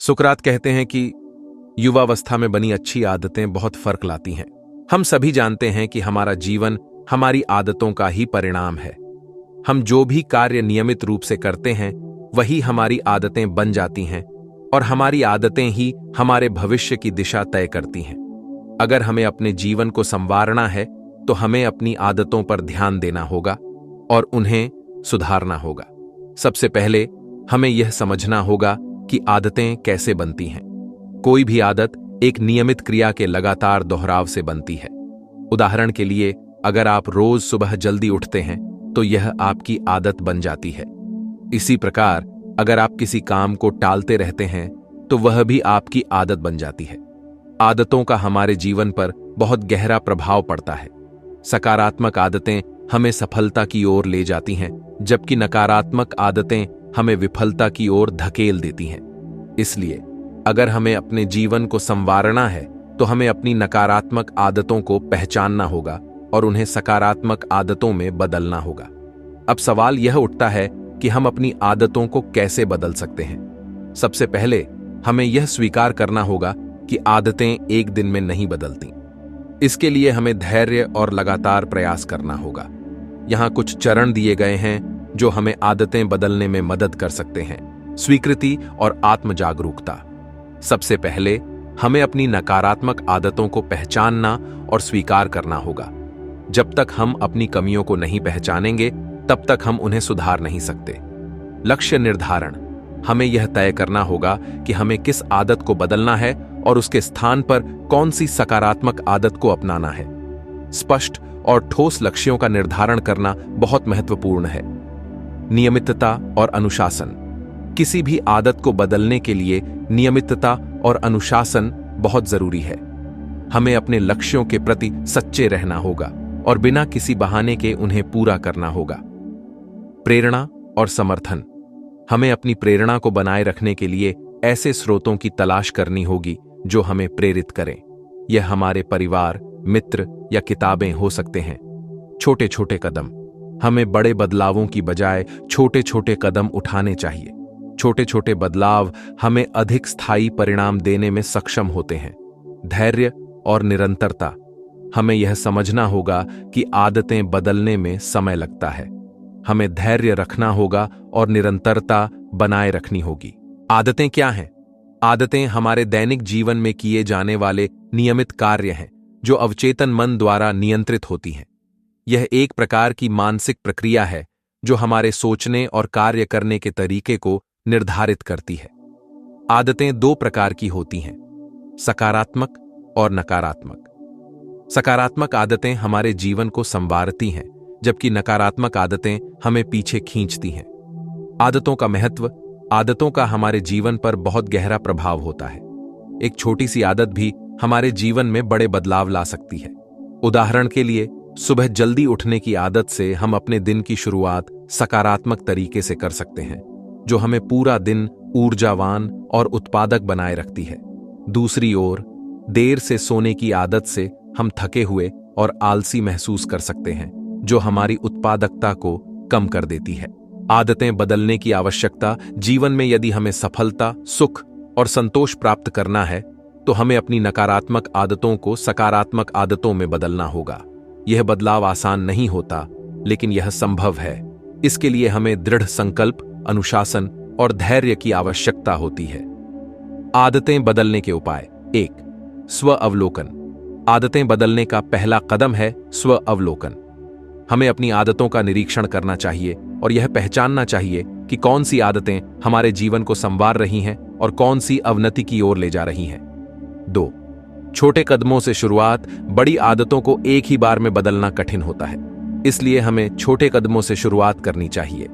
सुकरात कहते हैं कि युवावस्था में बनी अच्छी आदतें बहुत फर्क लाती हैं। हम सभी जानते हैं कि हमारा जीवन हमारी आदतों का ही परिणाम है। हम जो भी कार्य नियमित रूप से करते हैं वही हमारी आदतें बन जाती हैं और हमारी आदतें ही हमारे भविष्य की दिशा तय करती हैं। अगर हमें अपने जीवन को संवारना है तो हमें अपनी आदतों पर ध्यान देना होगा और उन्हें सुधारना होगा। सबसे पहले हमें यह समझना होगा कि आदतें कैसे बनती हैं। कोई भी आदत एक नियमित क्रिया के लगातार दोहराव से बनती है। उदाहरण के लिए, अगर आप रोज सुबह जल्दी उठते हैं तो यह आपकी आदत बन जाती है। इसी प्रकार अगर आप किसी काम को टालते रहते हैं तो वह भी आपकी आदत बन जाती है। आदतों का हमारे जीवन पर बहुत गहरा प्रभाव पड़ता है। सकारात्मक आदतें हमें सफलता की ओर ले जाती हैं, जबकि नकारात्मक आदतें हमें विफलता की ओर धकेल देती हैं। इसलिए अगर हमें अपने जीवन को संवारना है तो हमें अपनी नकारात्मक आदतों को पहचानना होगा और उन्हें सकारात्मक आदतों में बदलना होगा। अब सवाल यह उठता है कि हम अपनी आदतों को कैसे बदल सकते हैं। सबसे पहले हमें यह स्वीकार करना होगा कि आदतें एक दिन में नहीं बदलती। इसके लिए हमें धैर्य और लगातार प्रयास करना होगा। यहाँ कुछ चरण दिए गए हैं जो हमें आदतें बदलने में मदद कर सकते हैं। स्वीकृति और आत्म जागरूकता। सबसे पहले हमें अपनी नकारात्मक आदतों को पहचानना और स्वीकार करना होगा। जब तक हम अपनी कमियों को नहीं पहचानेंगे तब तक हम उन्हें सुधार नहीं सकते। लक्ष्य निर्धारण। हमें यह तय करना होगा कि हमें किस आदत को बदलना है और उसके स्थान पर कौन सी सकारात्मक आदत को अपनाना है। स्पष्ट और ठोस लक्ष्यों का निर्धारण करना बहुत महत्वपूर्ण है। नियमितता और अनुशासन। किसी भी आदत को बदलने के लिए नियमितता और अनुशासन बहुत जरूरी है। हमें अपने लक्ष्यों के प्रति सच्चे रहना होगा और बिना किसी बहाने के उन्हें पूरा करना होगा। प्रेरणा और समर्थन। हमें अपनी प्रेरणा को बनाए रखने के लिए ऐसे स्रोतों की तलाश करनी होगी जो हमें प्रेरित करें। यह हमारे परिवार, मित्र या किताबें हो सकते हैं। छोटे छोटे कदम। हमें बड़े बदलावों की बजाय छोटे छोटे कदम उठाने चाहिए। छोटे छोटे बदलाव हमें अधिक स्थायी परिणाम देने में सक्षम होते हैं। धैर्य और निरंतरता। हमें यह समझना होगा कि आदतें बदलने में समय लगता है। हमें धैर्य रखना होगा और निरंतरता बनाए रखनी होगी। आदतें क्या हैं? आदतें हमारे दैनिक जीवन में किए जाने वाले नियमित कार्य हैं जो अवचेतन मन द्वारा नियंत्रित होती हैं। यह एक प्रकार की मानसिक प्रक्रिया है जो हमारे सोचने और कार्य करने के तरीके को निर्धारित करती है। आदतें दो प्रकार की होती हैं, सकारात्मक और नकारात्मक। सकारात्मक आदतें हमारे जीवन को संवारती हैं, जबकि नकारात्मक आदतें हमें पीछे खींचती हैं। आदतों का महत्व। आदतों का हमारे जीवन पर बहुत गहरा प्रभाव होता है। एक छोटी सी आदत भी हमारे जीवन में बड़े बदलाव ला सकती है। उदाहरण के लिए, सुबह जल्दी उठने की आदत से हम अपने दिन की शुरुआत सकारात्मक तरीके से कर सकते हैं, जो हमें पूरा दिन ऊर्जावान और उत्पादक बनाए रखती है। दूसरी ओर, देर से सोने की आदत से हम थके हुए और आलसी महसूस कर सकते हैं, जो हमारी उत्पादकता को कम कर देती है। आदतें बदलने की आवश्यकता। जीवन में यदि हमें सफलता, सुख और संतोष प्राप्त करना है तो हमें अपनी नकारात्मक आदतों को सकारात्मक आदतों में बदलना होगा। यह बदलाव आसान नहीं होता, लेकिन यह संभव है। इसके लिए हमें दृढ़ संकल्प, अनुशासन और धैर्य की आवश्यकता होती है। आदतें बदलने के उपाय। 1. स्व अवलोकन। आदतें बदलने का पहला कदम है स्व अवलोकन। हमें अपनी आदतों का निरीक्षण करना चाहिए और यह पहचानना चाहिए कि कौन सी आदतें हमारे जीवन को संवार रही हैं और कौन सी अवनति की ओर ले जा रही हैं। 2. छोटे कदमों से शुरुआत। बड़ी आदतों को एक ही बार में बदलना कठिन होता है, इसलिए हमें छोटे कदमों से शुरुआत करनी चाहिए।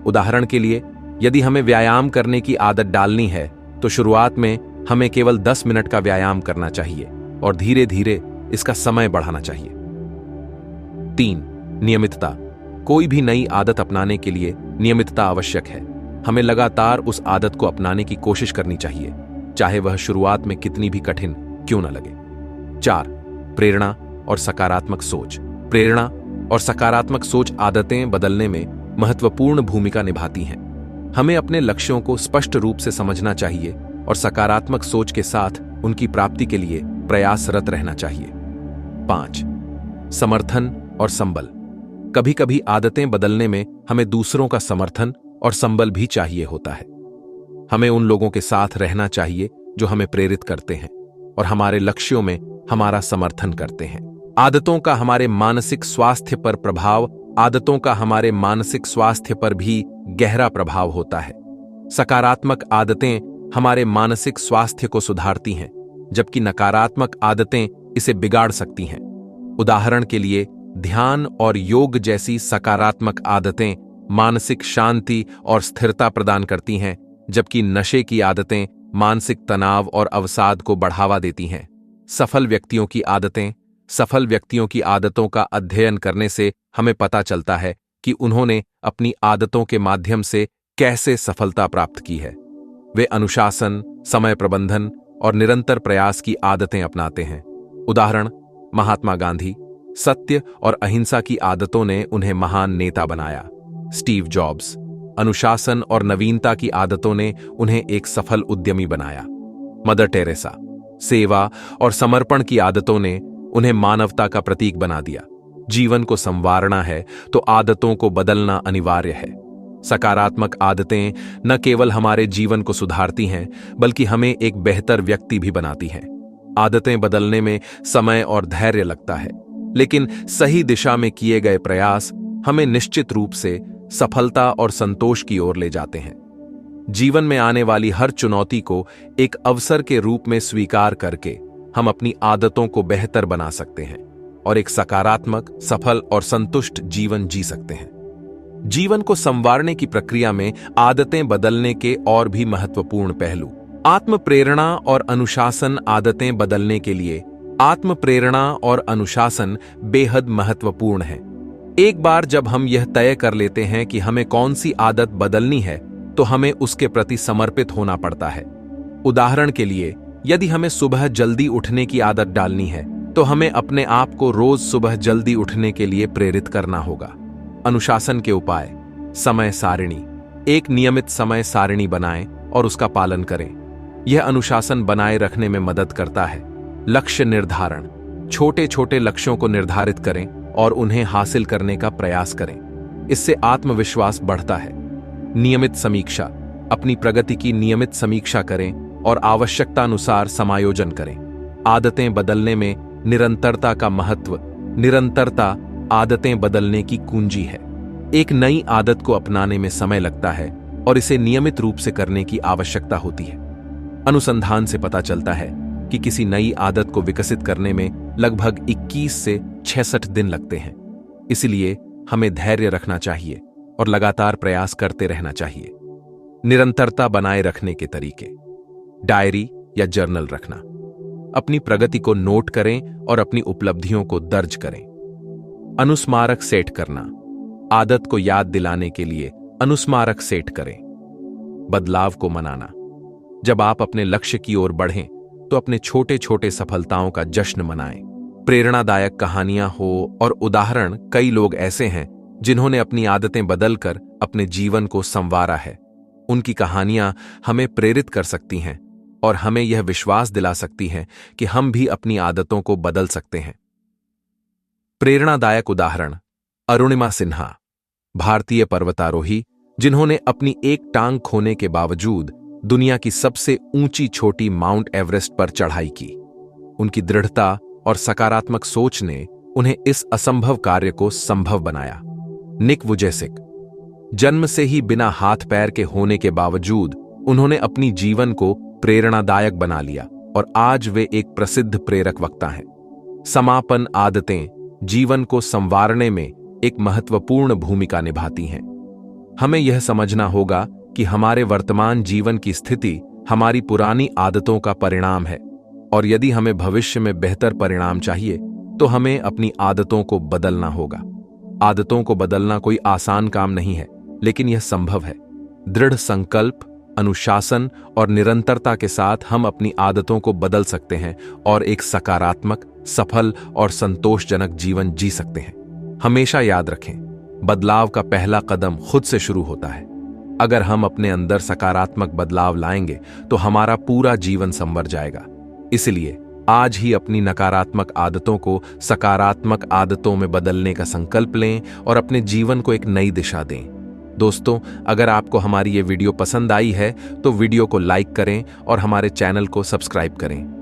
उदाहरण के लिए, यदि हमें व्यायाम करने की आदत डालनी है तो शुरुआत में हमें केवल 10 मिनट का व्यायाम करना चाहिए और धीरे धीरे इसका समय बढ़ाना चाहिए। 3. नियमितता। कोई भी नई आदत अपनाने के लिए नियमितता आवश्यक है। हमें लगातार उस आदत को अपनाने की कोशिश करनी चाहिए, चाहे वह शुरुआत में कितनी भी कठिन क्यों न लगे। 4. प्रेरणा और सकारात्मक सोच। प्रेरणा और सकारात्मक सोच आदतें बदलने में महत्वपूर्ण भूमिका निभाती हैं। हमें अपने लक्ष्यों को स्पष्ट रूप से समझना चाहिए और सकारात्मक सोच के साथ उनकी प्राप्ति के लिए प्रयासरत रहना चाहिए। 5. समर्थन और संबल। कभी कभी आदतें बदलने में हमें दूसरों का समर्थन और संबल भी चाहिए होता है। हमें उन लोगों के साथ रहना चाहिए जो हमें प्रेरित करते हैं और हमारे लक्ष्यों में हमारा समर्थन करते हैं। आदतों का हमारे मानसिक स्वास्थ्य पर प्रभाव आदतों का हमारे मानसिक स्वास्थ्य पर भी गहरा प्रभाव होता है। सकारात्मक आदतें हमारे मानसिक स्वास्थ्य को सुधारती हैं, जबकि नकारात्मक आदतें इसे बिगाड़ सकती हैं। उदाहरण के लिए, ध्यान और योग जैसी सकारात्मक आदतें मानसिक शांति और स्थिरता प्रदान करती हैं, जबकि नशे की आदतें मानसिक तनाव और अवसाद को बढ़ावा देती हैं। सफल व्यक्तियों की आदतें। सफल व्यक्तियों की आदतों का अध्ययन करने से हमें पता चलता है कि उन्होंने अपनी आदतों के माध्यम से कैसे सफलता प्राप्त की है। वे अनुशासन, समय प्रबंधन और निरंतर प्रयास की आदतें अपनाते हैं। उदाहरण, महात्मा गांधी। सत्य और अहिंसा की आदतों ने उन्हें महान नेता बनाया। Steve jobs. अनुशासन और नवीनता की आदतों ने उन्हें एक सफल उद्यमी बनाया। Mother Teresa. सेवा और समर्पण की आदतों ने उन्हें मानवता का प्रतीक बना दिया। जीवन को संवारना है तो आदतों को बदलना अनिवार्य है। सकारात्मक आदतें न केवल हमारे जीवन को सुधारती हैं, बल्कि हमें एक बेहतर व्यक्ति भी बनाती हैं। आदतें बदलने में समय और धैर्य लगता है, लेकिन सही दिशा में किए गए प्रयास हमें निश्चित रूप से सफलता और संतोष की ओर ले जाते हैं। जीवन में आने वाली हर चुनौती को एक अवसर के रूप में स्वीकार करके हम अपनी आदतों को बेहतर बना सकते हैं और एक सकारात्मक, सफल और संतुष्ट जीवन जी सकते हैं। जीवन को संवारने की प्रक्रिया में आदतें बदलने के और भी महत्वपूर्ण पहलू। आत्म प्रेरणा और अनुशासन। आदतें बदलने के लिए आत्म प्रेरणा और अनुशासन बेहद महत्वपूर्ण है। एक बार जब हम यह तय कर लेते हैं कि हमें कौन सी आदत बदलनी है, तो हमें उसके प्रति समर्पित होना पड़ता है। उदाहरण के लिए, यदि हमें सुबह जल्दी उठने की आदत डालनी है, तो हमें अपने आप को रोज सुबह जल्दी उठने के लिए प्रेरित करना होगा। अनुशासन के उपाय। समय सारिणी। एक नियमित समय सारिणी बनाएं और उसका पालन करें। यह अनुशासन बनाए रखने में मदद करता है। लक्ष्य निर्धारण। छोटे छोटे लक्ष्यों को निर्धारित करें और उन्हें हासिल करने का प्रयास करें। इससे आत्मविश्वास बढ़ता है। नियमित समीक्षा। अपनी प्रगति की नियमित समीक्षा करें और आवश्यकतानुसार समायोजन करें। आदतें बदलने में निरंतरता का महत्व। निरंतरता आदतें बदलने की कुंजी है। एक नई आदत को अपनाने में समय लगता है और इसे नियमित रूप से करने की आवश्यकता होती है। अनुसंधान से पता चलता है कि किसी नई आदत को विकसित करने में लगभग 21 से 66 दिन लगते हैं। इसलिए हमें धैर्य रखना चाहिए और लगातार प्रयास करते रहना चाहिए। निरंतरता बनाए रखने के तरीके। डायरी या जर्नल रखना। अपनी प्रगति को नोट करें और अपनी उपलब्धियों को दर्ज करें। अनुस्मारक सेट करना। आदत को याद दिलाने के लिए अनुस्मारक सेट करें। बदलाव को मनाना। जब आप अपने लक्ष्य की ओर बढ़ें, तो अपने छोटे छोटे सफलताओं का जश्न मनाएं। प्रेरणादायक कहानियां हो और उदाहरण। कई लोग ऐसे हैं जिन्होंने अपनी आदतें बदलकर अपने जीवन को संवारा है। उनकी कहानियां हमें प्रेरित कर सकती हैं और हमें यह विश्वास दिला सकती हैं कि हम भी अपनी आदतों को बदल सकते हैं। प्रेरणादायक उदाहरण। अरुणिमा सिन्हा, भारतीय पर्वतारोही जिन्होंने अपनी एक टांग खोने के बावजूद दुनिया की सबसे ऊंची चोटी माउंट एवरेस्ट पर चढ़ाई की। उनकी दृढ़ता और सकारात्मक सोच ने उन्हें इस असंभव कार्य को संभव बनाया। निक वुजेसिक, जन्म से ही बिना हाथ पैर के होने के बावजूद उन्होंने अपनी जीवन को प्रेरणादायक बना लिया और आज वे एक प्रसिद्ध प्रेरक वक्ता हैं। समापन। आदतें जीवन को संवारने में एक महत्वपूर्ण भूमिका निभाती हैं। हमें यह समझना होगा कि हमारे वर्तमान जीवन की स्थिति हमारी पुरानी आदतों का परिणाम है, और यदि हमें भविष्य में बेहतर परिणाम चाहिए तो हमें अपनी आदतों को बदलना होगा। आदतों को बदलना कोई आसान काम नहीं है, लेकिन यह संभव है। दृढ़ संकल्प, अनुशासन और निरंतरता के साथ हम अपनी आदतों को बदल सकते हैं और एक सकारात्मक, सफल और संतोषजनक जीवन जी सकते हैं। हमेशा याद रखें, बदलाव का पहला कदम खुद से शुरू होता है। अगर हम अपने अंदर सकारात्मक बदलाव लाएंगे तो हमारा पूरा जीवन संवर जाएगा। इसलिए आज ही अपनी नकारात्मक आदतों को सकारात्मक आदतों में बदलने का संकल्प लें और अपने जीवन को एक नई दिशा दें। दोस्तों, अगर आपको हमारी ये वीडियो पसंद आई है तो वीडियो को लाइक करें और हमारे चैनल को सब्सक्राइब करें।